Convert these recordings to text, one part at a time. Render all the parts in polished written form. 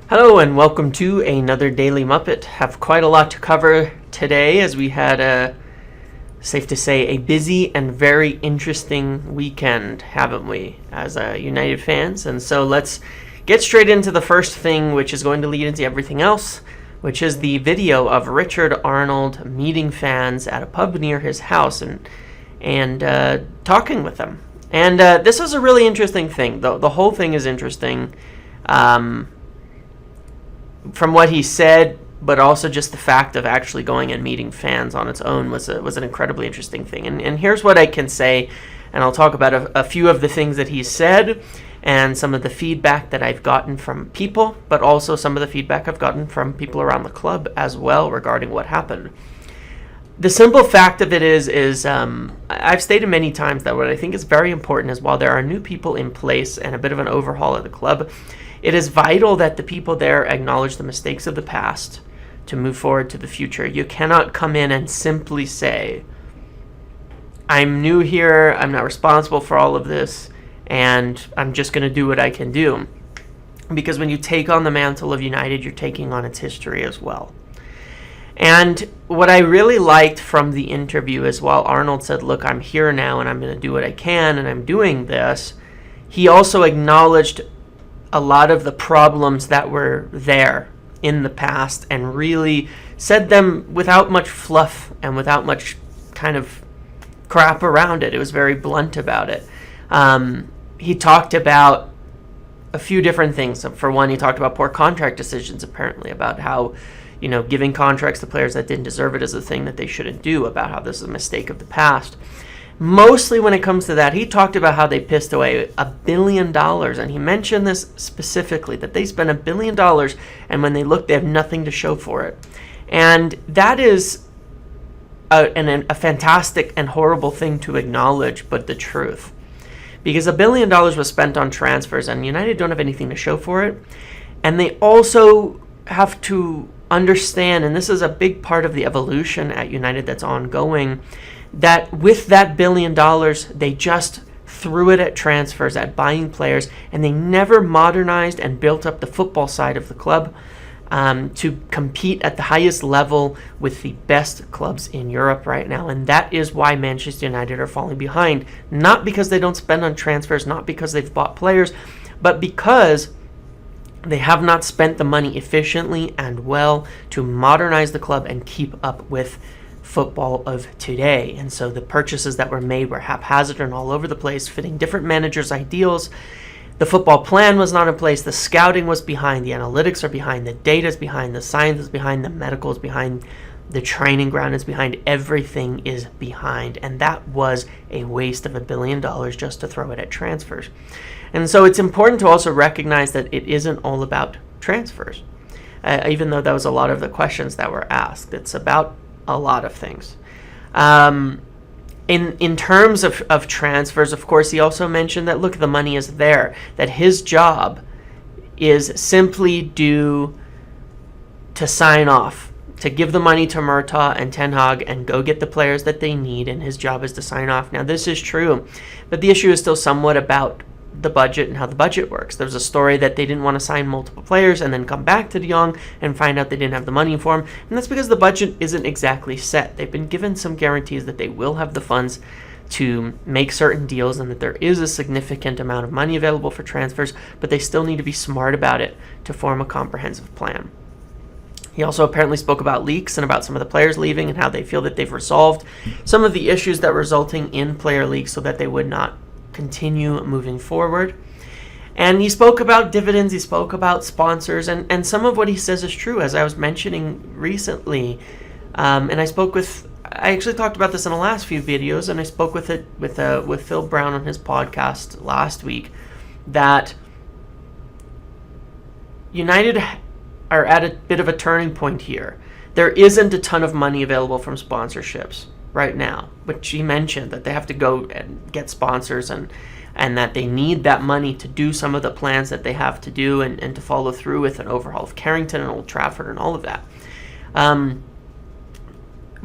Hello and welcome to another Daily Muppet. Have quite a lot to cover today as we had safe to say, a busy and very interesting weekend, haven't we, as United fans? And so let's get straight into the first thing, which is going to lead into everything else, which is the video of Richard Arnold meeting fans at a pub near his house and talking with them. And this is a really interesting thing. The whole thing is interesting. From what he said, but also just the fact of actually going and meeting fans on its own was an incredibly interesting thing. And here's what I can say, and I'll talk about a few of the things that he said and some of the feedback that I've gotten from people, but also some of the feedback I've gotten from people around the club as well regarding what happened. The simple fact of it is I've stated many times that what I think is very important is while there are new people in place and a bit of an overhaul of the club, it is vital that the people there acknowledge the mistakes of the past to move forward to the future. You cannot come in and simply say, I'm new here, I'm not responsible for all of this, and I'm just going to do what I can do. Because when you take on the mantle of United, you're taking on its history as well. And what I really liked from the interview is while Arnold said, look, I'm here now and I'm going to do what I can and I'm doing this, he also acknowledged a lot of the problems that were there in the past and really said them without much fluff and without much kind of crap around it. It was very blunt about it. He talked about a few different things. So for one, he talked about poor contract decisions, apparently, about how, giving contracts to players that didn't deserve it is a thing that they shouldn't do, about how this is a mistake of the past. Mostly when it comes to that, he talked about how they pissed away $1 billion, and he mentioned this specifically, that they spent $1 billion, and when they look, they have nothing to show for it. And that is a fantastic and horrible thing to acknowledge, but the truth. Because $1 billion was spent on transfers, and United don't have anything to show for it. And they also have to understand, and this is a big part of the evolution at United that's ongoing, that with that $1 billion, they just threw it at transfers, at buying players, and they never modernized and built up the football side of the club to compete at the highest level with the best clubs in Europe right now. And that is why Manchester United are falling behind. Not because they don't spend on transfers, not because they've bought players, but because they have not spent the money efficiently and well to modernize the club and keep up with football of today. And so the purchases that were made were haphazard and all over the place, fitting different managers' ideals. The football plan was not in place. The scouting was behind. The analytics are behind. The data is behind. The science is behind. The medical is behind. The training ground is behind. Everything is behind. And that was a waste of $1 billion just to throw it at transfers. And so it's important to also recognize that it isn't all about transfers, even though that was a lot of the questions that were asked. It's about a lot of things. In terms of transfers, of course, he also mentioned that, look, the money is there, that his job is simply to sign off, to give the money to Murtaugh and Ten Hag and go get the players that they need, and his job is to sign off. Now, this is true, but the issue is still somewhat about the budget and how the budget works. There's a story that they didn't want to sign multiple players and then come back to De Jong and find out they didn't have the money for him, and that's because the budget isn't exactly set. They've been given some guarantees that they will have the funds to make certain deals and that there is a significant amount of money available for transfers, but they still need to be smart about it to form a comprehensive plan. He also apparently spoke about leaks and about some of the players leaving and how they feel that they've resolved some of the issues that were resulting in player leaks so that they would not continue moving forward. And he spoke about dividends, he spoke about sponsors, and some of what he says is true, as I was mentioning recently. And I actually talked about this in the last few videos, and I spoke with Phil Brown on his podcast last week, that United are at a bit of a turning point here. There isn't a ton of money available from sponsorships right now, which he mentioned that they have to go and get sponsors and that they need that money to do some of the plans that they have to do and to follow through with an overhaul of Carrington and Old Trafford and all of that.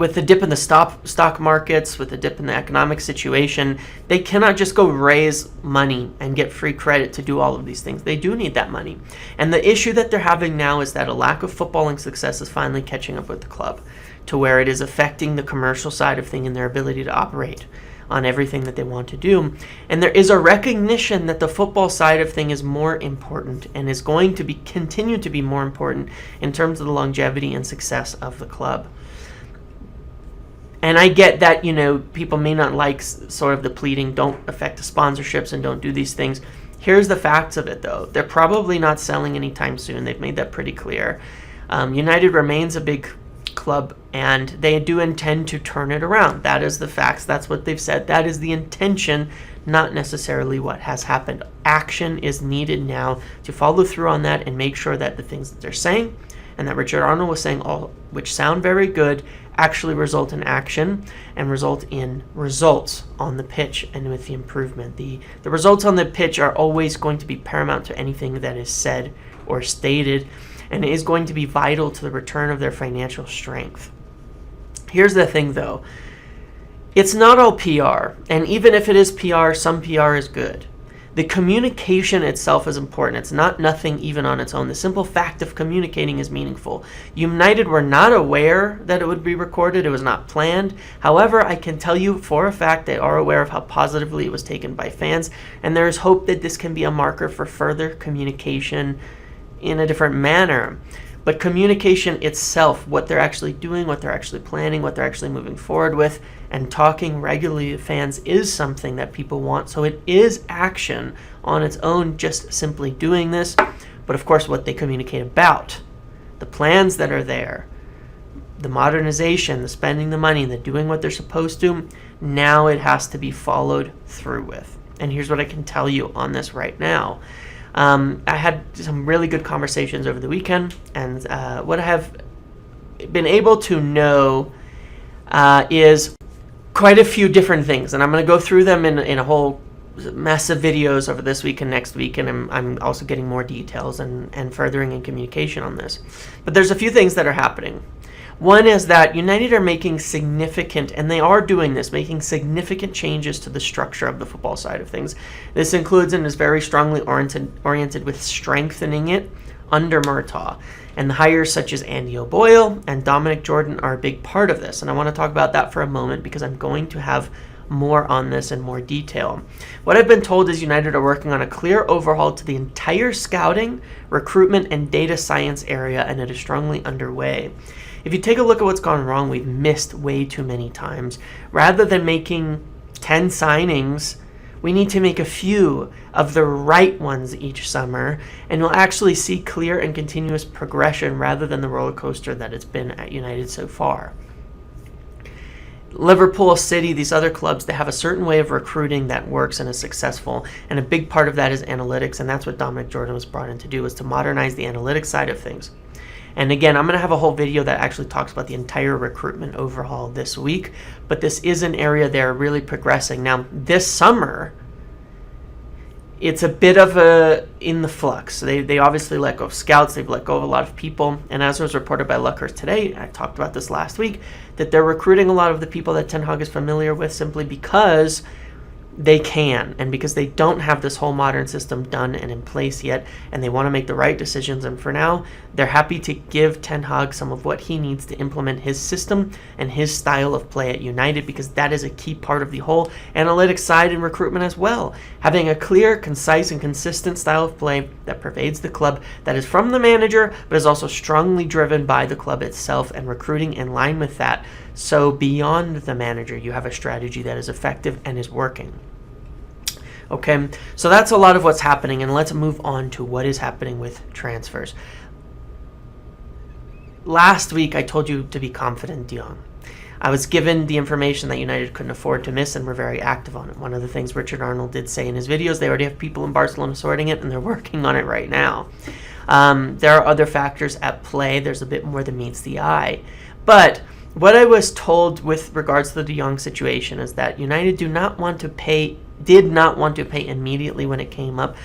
with the dip in the stock markets, with the dip in the economic situation, they cannot just go raise money and get free credit to do all of these things. They do need that money. And the issue that they're having now is that a lack of footballing success is finally catching up with the club to where it is affecting the commercial side of things and their ability to operate on everything that they want to do. And there is a recognition that the football side of thing is more important and is going to continue to be more important in terms of the longevity and success of the club. And I get that, people may not like sort of the pleading, don't affect the sponsorships and don't do these things. Here's the facts of it, though. They're probably not selling anytime soon. They've made that pretty clear. United remains a big club, and they do intend to turn it around. That is the facts. That's what they've said. That is the intention, not necessarily what has happened. Action is needed now to follow through on that and make sure that the things that they're saying and that Richard Arnold was saying, all which sound very good, actually result in action and result in results on the pitch and with the improvement. The results on the pitch are always going to be paramount to anything that is said or stated, and it is going to be vital to the return of their financial strength. Here's the thing, though. It's not all PR, and even if it is PR, some PR is good. The communication itself is important. It's not nothing even on its own. The simple fact of communicating is meaningful. United were not aware that it would be recorded. It was not planned. However, I can tell you for a fact they are aware of how positively it was taken by fans, and there is hope that this can be a marker for further communication in a different manner. But communication itself, what they're actually doing, what they're actually planning, what they're actually moving forward with, and talking regularly to fans is something that people want. So it is action on its own, just simply doing this. But of course, what they communicate about, the plans that are there, the modernization, the spending the money, the doing what they're supposed to, now it has to be followed through with. And here's what I can tell you on this right now. I had some really good conversations over the weekend, and what I have been able to know is quite a few different things, and I'm going to go through them in a whole mess of videos over this week and next week, and I'm also getting more details and furthering in communication on this. But there's a few things that are happening. One is that United are making significant, and they are doing this, making significant changes to the structure of the football side of things. This includes and is very strongly oriented with strengthening it under Murtaugh. And the hires such as Andy O'Boyle and Dominic Jordan are a big part of this. And I want to talk about that for a moment because I'm going to have more on this in more detail. What I've been told is United are working on a clear overhaul to the entire scouting, recruitment, and data science area, and it is strongly underway. If you take a look at what's gone wrong, we've missed way too many times. Rather than making 10 signings, we need to make a few of the right ones each summer, and you'll actually see clear and continuous progression rather than the roller coaster that it's been at United so far. Liverpool, City, these other clubs, they have a certain way of recruiting that works and is successful, and a big part of that is analytics, and that's what Dominic Jordan was brought in to do, is to modernize the analytics side of things. And again, I'm going to have a whole video that actually talks about the entire recruitment overhaul this week, but this is an area they're really progressing. Now, this summer, it's a bit of in the flux. They obviously let go of scouts, they've let go of a lot of people, and as was reported by Luckers today, I talked about this last week, that they're recruiting a lot of the people that Ten Hag is familiar with simply because they can, and because they don't have this whole modern system done and in place yet, and they want to make the right decisions. And for now, they're happy to give Ten Hag some of what he needs to implement his system and his style of play at United, because that is a key part of the whole analytics side and recruitment as well. Having a clear, concise, and consistent style of play that pervades the club, that is from the manager, but is also strongly driven by the club itself, and recruiting in line with that. So beyond the manager, you have a strategy that is effective and is working. Okay, so that's a lot of what's happening, and let's move on to what is happening with transfers. Last week, I told you to be confident in De Jong. I was given the information that United couldn't afford to miss, and we're very active on it. One of the things Richard Arnold did say in his videos, they already have people in Barcelona sorting it, and they're working on it right now. There are other factors at play. There's a bit more than meets the eye. But what I was told with regards to the De Jong situation is that United did not want to pay immediately when it came up,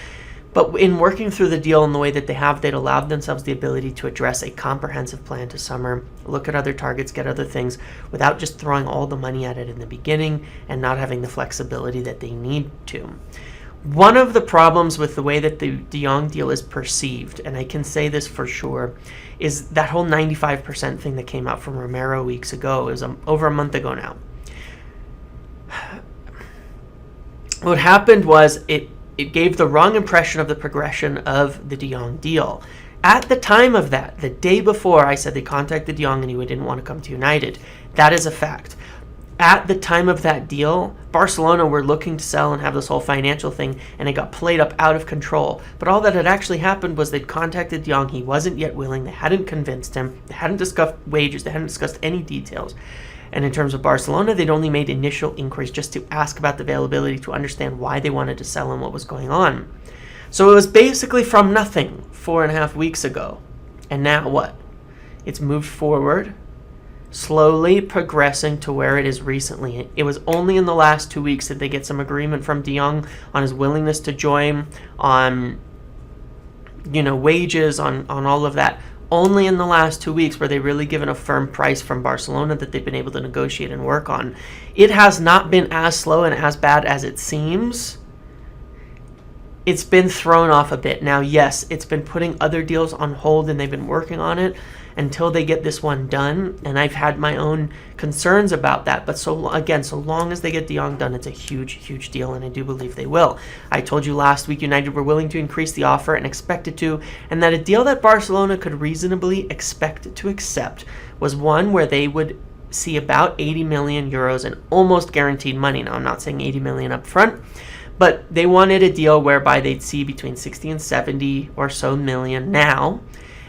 But in working through the deal in the way that they have, they'd allowed themselves the ability to address a comprehensive plan to summer, look at other targets, get other things, without just throwing all the money at it in the beginning and not having the flexibility that they need to. One of the problems with the way that the De Jong deal is perceived, and I can say this for sure, is that whole 95% thing that came out from Romero weeks ago. It was over a month ago now. What happened was it gave the wrong impression of the progression of the De Jong deal. At the time of that, the day before, I said they contacted De Jong and he didn't want to come to United. That is a fact. At the time of that deal, Barcelona were looking to sell and have this whole financial thing, and it got played up out of control. But all that had actually happened was they'd contacted De Jong. He wasn't yet willing. They hadn't convinced him. They hadn't discussed wages. They hadn't discussed any details. And in terms of Barcelona, they'd only made initial inquiries just to ask about the availability, to understand why they wanted to sell and what was going on. So it was basically from nothing 4.5 weeks ago. And now what? It's moved forward, slowly progressing to where it is recently. It was only in the last 2 weeks that they get some agreement from De Jong on his willingness to join, on wages, on all of that. Only in the last 2 weeks were they really given a firm price from Barcelona that they've been able to negotiate and work on. It has not been as slow and as bad as it seems. It's been thrown off a bit. Now, yes, it's been putting other deals on hold and they've been working on it until they get this one done. And I've had my own concerns about that. But so long as they get De Jong done, it's a huge, huge deal. And I do believe they will. I told you last week United were willing to increase the offer and expected to. And that a deal that Barcelona could reasonably expect to accept was one where they would see about 80 million euros in almost guaranteed money. Now, I'm not saying 80 million up front. But they wanted a deal whereby they'd see between 60 and 70 or so million now,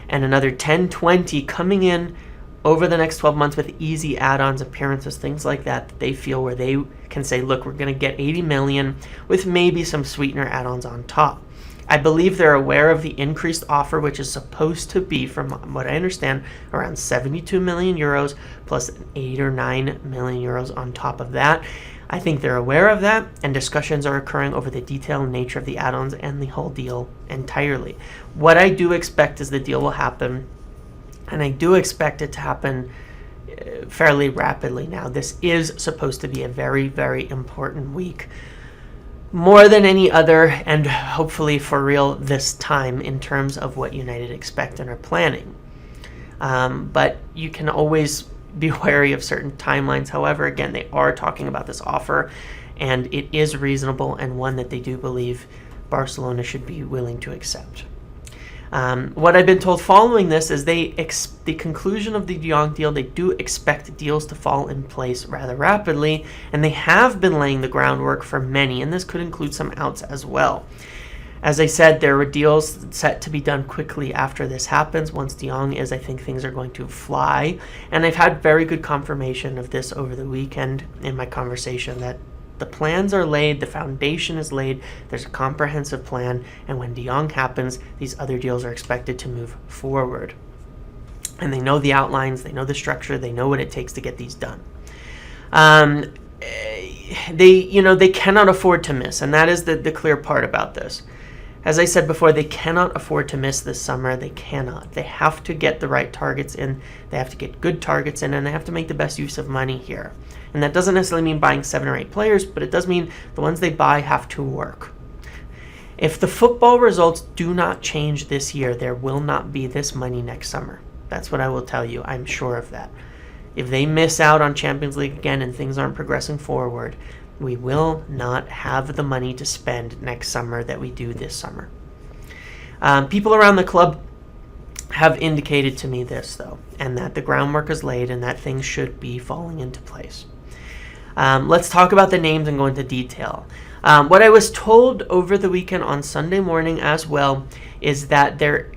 and another 10, 20 coming in over the next 12 months with easy add-ons, appearances, things like that they feel where they can say, look, we're going to get 80 million with maybe some sweetener add-ons on top. I believe they're aware of the increased offer, which is supposed to be, from what I understand, around 72 million euros plus 8 or 9 million euros on top of that. I think they're aware of that, and discussions are occurring over the detail and nature of the add-ons and the whole deal entirely. What I do expect is the deal will happen, and I do expect it to happen fairly rapidly now. This is supposed to be a very, very important week, more than any other, and hopefully for real this time in terms of what United expect and are planning. But you can always be wary of certain timelines. However, again, they are talking about this offer, and it is reasonable and one that they do believe Barcelona should be willing to accept. What I've been told following this is the conclusion of the De Jong deal, they do expect deals to fall in place rather rapidly, and they have been laying the groundwork for many, and this could include some outs as well. As I said, there were deals set to be done quickly after this happens. Once De Jong is, I think things are going to fly. And I've had very good confirmation of this over the weekend in my conversation that the plans are laid, the foundation is laid, there's a comprehensive plan, and when De Jong happens, these other deals are expected to move forward. And they know the outlines, they know the structure, they know what it takes to get these done. They cannot afford to miss, and that is the clear part about this. As I said before, they cannot afford to miss this summer. They cannot. They have to get the right targets in. They have to get good targets in, and they have to make the best use of money here. And that doesn't necessarily mean buying 7 or 8 players, but it does mean the ones they buy have to work. If the football results do not change this year, there will not be this money next summer. That's what I will tell you. I'm sure of that. If they miss out on Champions League again and things aren't progressing forward, we will not have the money to spend next summer that we do this summer. People around the club have indicated to me this, though, and that the groundwork is laid and that things should be falling into place. Let's talk about the names and go into detail. What I was told over the weekend on Sunday morning as well is that there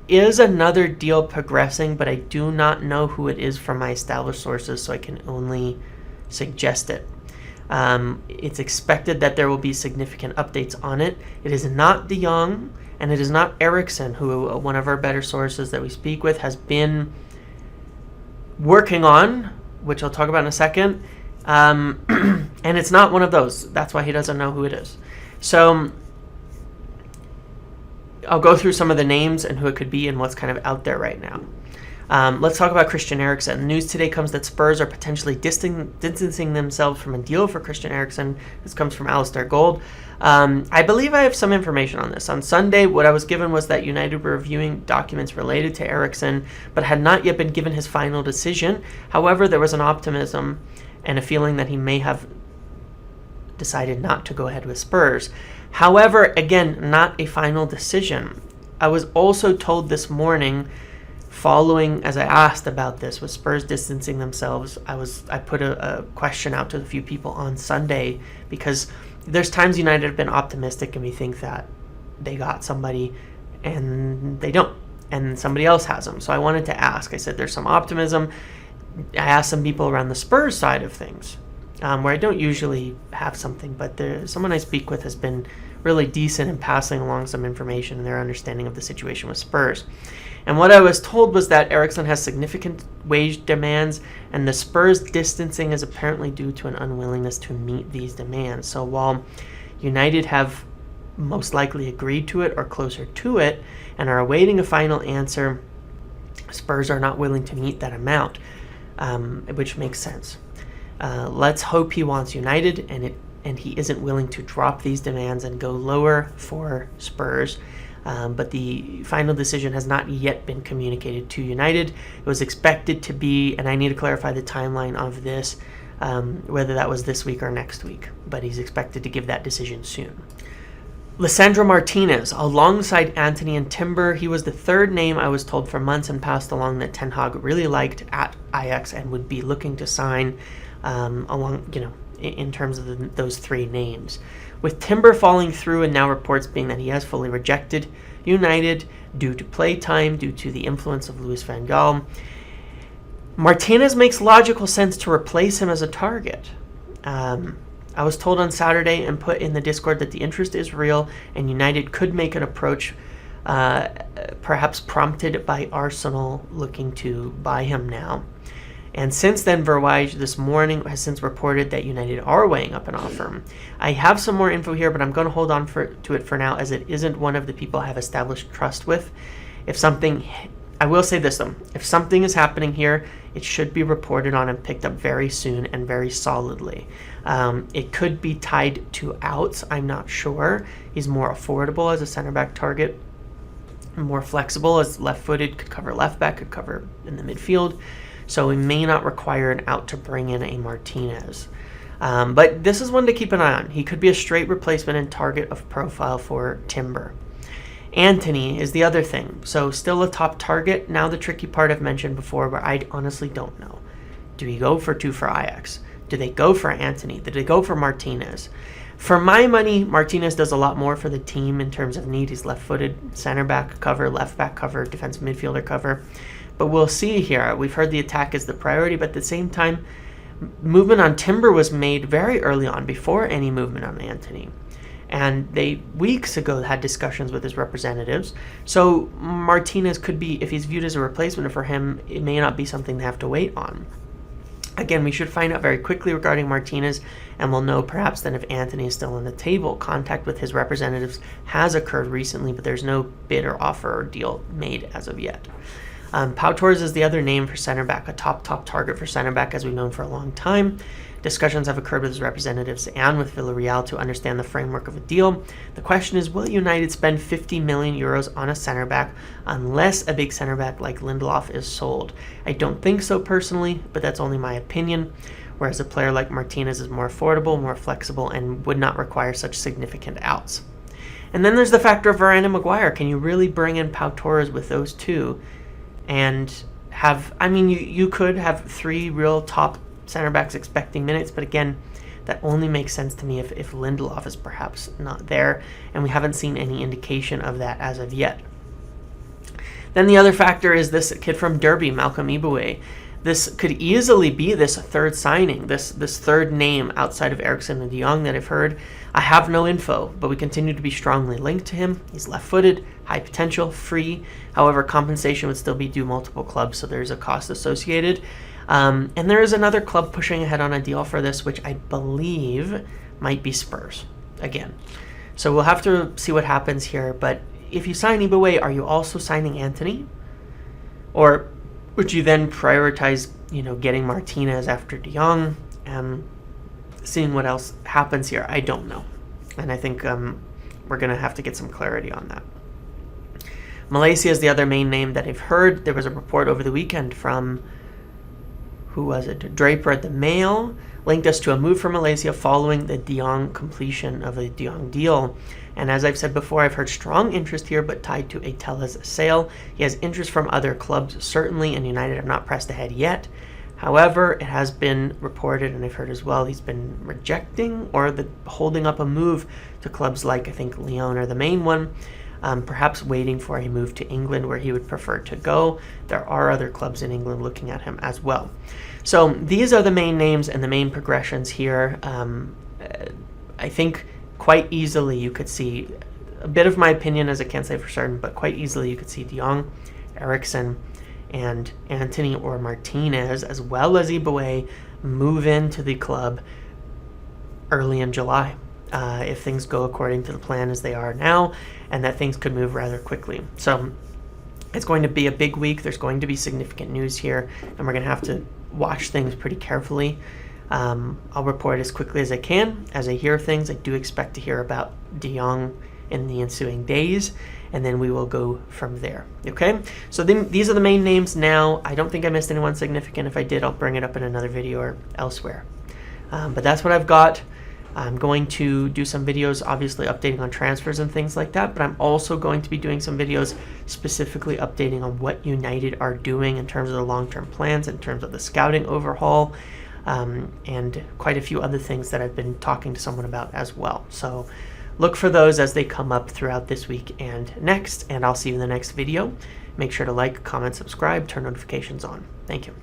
is another deal progressing, but I do not know who it is from my established sources, so I can only suggest it. It's expected that there will be significant updates on it. It is not De Jong, and it is not Eriksen, who one of our better sources that we speak with has been working on, which I'll talk about in a second. And it's not one of those. That's why he doesn't know who it is. So I'll go through some of the names and who it could be and what's kind of out there right now. Let's talk about Christian Eriksen. News today comes that Spurs are potentially distancing themselves from a deal for Christian Eriksen. This comes from Alistair Gold. I believe I have some information on this. On Sunday, what I was given was that United were reviewing documents related to Eriksen, but had not yet been given his final decision. However, there was an optimism and a feeling that he may have decided not to go ahead with Spurs. However, again, not a final decision. I was also told this morning, following, as I asked about this, with Spurs distancing themselves, I put a question out to a few people on Sunday, because there's times United have been optimistic and we think that they got somebody and they don't, and somebody else has them. So I wanted to ask. I said there's some optimism. I asked some people around the Spurs side of things, where I don't usually have something, but someone I speak with has been really decent in passing along some information and their understanding of the situation with Spurs. And what I was told was that Erickson has significant wage demands, and the Spurs distancing is apparently due to an unwillingness to meet these demands. So while United have most likely agreed to it or closer to it and are awaiting a final answer, Spurs are not willing to meet that amount, which makes sense. Let's hope he wants United and he isn't willing to drop these demands and go lower for Spurs. But the final decision has not yet been communicated to United. It was expected to be, and I need to clarify the timeline of this, whether that was this week or next week, but he's expected to give that decision soon. Lisandro Martinez, alongside Antony and Timber, he was the third name I was told for months and passed along that Ten Hag really liked at Ajax and would be looking to sign in terms of those three names. With Timber falling through and now reports being that he has fully rejected United due to play time, due to the influence of Louis van Gaal, Martinez makes logical sense to replace him as a target. I was told on Saturday and put in the Discord that the interest is real and United could make an approach, perhaps prompted by Arsenal looking to buy him now. And since then, Verwijs this morning has since reported that United are weighing up an offer. I have some more info here, but I'm going to hold on to it for now, as it isn't one of the people I have established trust with. I will say this though, if something is happening here, it should be reported on and picked up very soon and very solidly. It could be tied to outs, I'm not sure. He's more affordable as a center back target, more flexible as left-footed, could cover left back, could cover in the midfield. So we may not require an out to bring in a Martinez. But this is one to keep an eye on. He could be a straight replacement and target of profile for Timber. Antony is the other thing. So still a top target. Now the tricky part I've mentioned before, where I honestly don't know. Do we go for two for Ajax? Do they go for Antony? Do they go for Martinez? For my money, Martinez does a lot more for the team in terms of need. He's left-footed, center back cover, left back cover, defensive midfielder cover. But we'll see here. We've heard the attack is the priority, but at the same time, movement on Timber was made very early on, before any movement on Antony. And they, weeks ago, had discussions with his representatives. So Martinez could be, if he's viewed as a replacement for him, it may not be something they have to wait on. Again, we should find out very quickly regarding Martinez, and we'll know perhaps then if Antony is still on the table. Contact with his representatives has occurred recently, but there's no bid or offer or deal made as of yet. Pau Torres is the other name for center back, a top target for center back, as we've known for a long time. Discussions have occurred with his representatives and with Villarreal to understand the framework of a deal. The question is, will United spend 50 million euros on a center back unless a big center back like Lindelof is sold? I don't think so personally, but that's only my opinion. Whereas a player like Martinez is more affordable, more flexible, and would not require such significant outs. And then there's the factor of Varane and Maguire. Can you really bring in Pau Torres with those two? And you could have three real top center backs expecting minutes, but again, that only makes sense to me if Lindelof is perhaps not there, and we haven't seen any indication of that as of yet. Then the other factor is this kid from Derby, Malcolm Iboué. This could easily be this third signing, this third name outside of Eriksen and De Jong that I've heard. I have no info, but we continue to be strongly linked to him. He's left-footed, high potential, free. However, compensation would still be due multiple clubs, so there's a cost associated. And there is another club pushing ahead on a deal for this, which I believe might be Spurs again. So we'll have to see what happens here, but if you sign Iboué, are you also signing Antony? Or would you then prioritize, getting Martinez after De Jong? Seeing what else happens here, I don't know. And I think we're going to have to get some clarity on that. Malaysia is the other main name that I've heard. There was a report over the weekend from, who was it? Draper at the Mail, linked us to a move for Malaysia following the De Jong completion of the De Jong deal. And as I've said before, I've heard strong interest here, but tied to a Telles sale. He has interest from other clubs, certainly, and United have not pressed ahead yet. However, it has been reported, and I've heard as well, he's been rejecting or holding up a move to clubs like, I think, Lyon are the main one, perhaps waiting for a move to England where he would prefer to go. There are other clubs in England looking at him as well. So these are the main names and the main progressions here. I think quite easily you could see, a bit of my opinion as I can't say for certain, but quite easily you could see De Jong, Eriksen, and Antony or Martinez, as well as Iboué, move into the club early in July, if things go according to the plan as they are now, and that things could move rather quickly. So it's going to be a big week. There's going to be significant news here, and we're going to have to watch things pretty carefully. I'll report as quickly as I can. As I hear things, I do expect to hear about De Jong in the ensuing days, and then we will go from there. Okay, so these are the main names now. I don't think I missed anyone significant. If I did, I'll bring it up in another video or elsewhere. But that's what I've got. I'm going to do some videos, obviously updating on transfers and things like that, but I'm also going to be doing some videos specifically updating on what United are doing in terms of the long-term plans, in terms of the scouting overhaul, and quite a few other things that I've been talking to someone about as well. So look for those as they come up throughout this week and next, and I'll see you in the next video. Make sure to like, comment, subscribe, turn notifications on. Thank you.